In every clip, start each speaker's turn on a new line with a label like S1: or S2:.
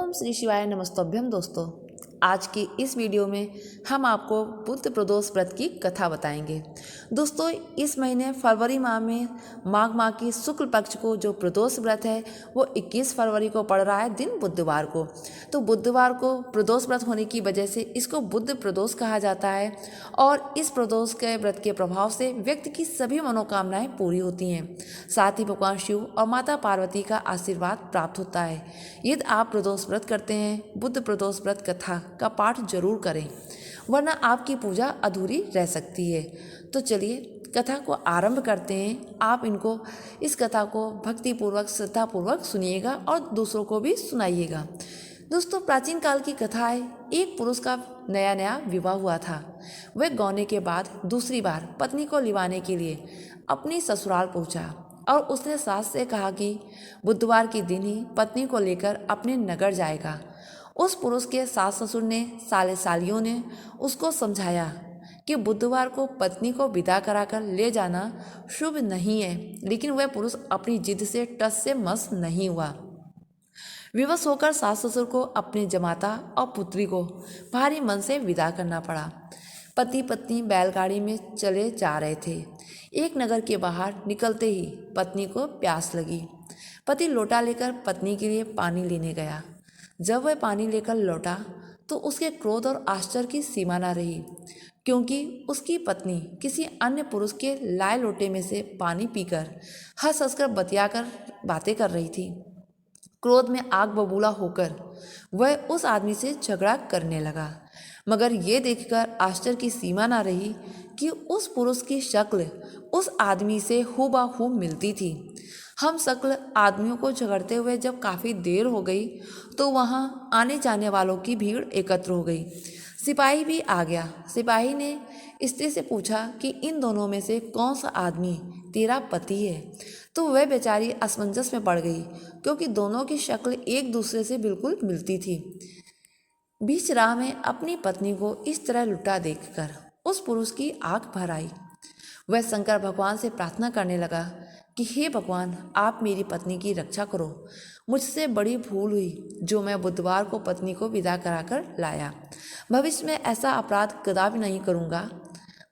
S1: ओम श्री शिवाय नमस्तभ्यम। दोस्तों, आज की इस वीडियो में हम आपको बुद्ध प्रदोष व्रत की कथा बताएंगे। दोस्तों, इस महीने फरवरी माह में माघ माह की शुक्ल पक्ष को जो प्रदोष व्रत है वो 21 फरवरी को पड़ रहा है, दिन बुधवार को। तो बुधवार को प्रदोष व्रत होने की वजह से इसको बुद्ध प्रदोष कहा जाता है और इस प्रदोष के व्रत के प्रभाव से व्यक्ति की सभी मनोकामनाएं पूरी होती हैं। साथ ही भगवान शिव और माता पार्वती का आशीर्वाद प्राप्त होता है। यदि आप प्रदोष व्रत करते हैं, बुद्ध प्रदोष व्रत कथा का पाठ जरूर करें, वरना आपकी पूजा अधूरी रह सकती है। तो चलिए कथा को आरंभ करते हैं। आप इस कथा को भक्तिपूर्वक श्रद्धापूर्वक सुनिएगा और दूसरों को भी सुनाइएगा। दोस्तों, प्राचीन काल की कथा है। एक पुरुष का नया नया विवाह हुआ था। वह गौने के बाद दूसरी बार पत्नी को लिवाने के लिए अपनी ससुराल पहुंचा और उसने सास से कहा कि बुधवार के दिन ही पत्नी को लेकर अपने नगर जाएगा। उस पुरुष के सास ससुर ने, साले सालियों ने उसको समझाया कि बुधवार को पत्नी को विदा कराकर ले जाना शुभ नहीं है, लेकिन वह पुरुष अपनी जिद से टस से मस नहीं हुआ। विवश होकर सास ससुर को अपने जमाता और पुत्री को भारी मन से विदा करना पड़ा। पति पत्नी बैलगाड़ी में चले जा रहे थे। एक नगर के बाहर निकलते ही पत्नी को प्यास लगी। पति लोटा लेकर पत्नी के लिए पानी लेने गया। जब वह पानी लेकर लौटा तो उसके क्रोध और आश्चर्य की सीमा न रही, क्योंकि उसकी पत्नी किसी अन्य पुरुष के लाए लोटे में से पानी पीकर हंस हंसकर बतियाकर बातें कर रही थी। क्रोध में आग बबूला होकर वह उस आदमी से झगड़ा करने लगा, मगर ये देखकर आश्चर्य की सीमा न रही कि उस पुरुष की शक्ल उस आदमी से हूबहू मिलती थी। हम शक्ल आदमियों को झगड़ते हुए जब काफ़ी देर हो गई तो वहाँ आने जाने वालों की भीड़ एकत्र हो गई। सिपाही भी आ गया। सिपाही ने स्त्री से पूछा कि इन दोनों में से कौन सा आदमी तेरा पति है। तो वह बेचारी असमंजस में पड़ गई, क्योंकि दोनों की शक्ल एक दूसरे से बिल्कुल मिलती थी। बीच राह में अपनी पत्नी को इस तरह लुटा देखकर उस पुरुष की आंख भर आई। वह शंकर भगवान से प्रार्थना करने लगा कि हे भगवान, आप मेरी पत्नी की रक्षा करो। मुझसे बड़ी भूल हुई जो मैं बुधवार को पत्नी को विदा कराकर लाया। भविष्य में ऐसा अपराध कदापि नहीं करूँगा।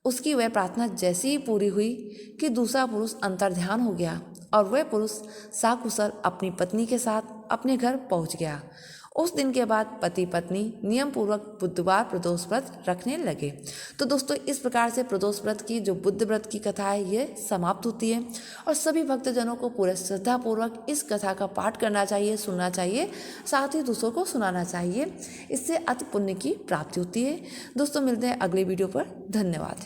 S1: उसकी वह प्रार्थना जैसी ही पूरी हुई कि दूसरा पुरुष अंतर्ध्यान हो गया और वह पुरुष साकुशल अपनी पत्नी के साथ अपने घर पहुंच गया। उस दिन के बाद पति पत्नी नियम पूर्वक बुधवार प्रदोष व्रत रखने लगे। तो दोस्तों, इस प्रकार से प्रदोष व्रत की जो बुद्ध व्रत की कथा है ये समाप्त होती है और सभी भक्तजनों को पूरे श्रद्धापूर्वक इस कथा का पाठ करना चाहिए, सुनना चाहिए, साथ ही दूसरों को सुनाना चाहिए। इससे अति पुण्य की प्राप्ति होती है। दोस्तों, मिलते हैं अगली वीडियो पर। धन्यवाद।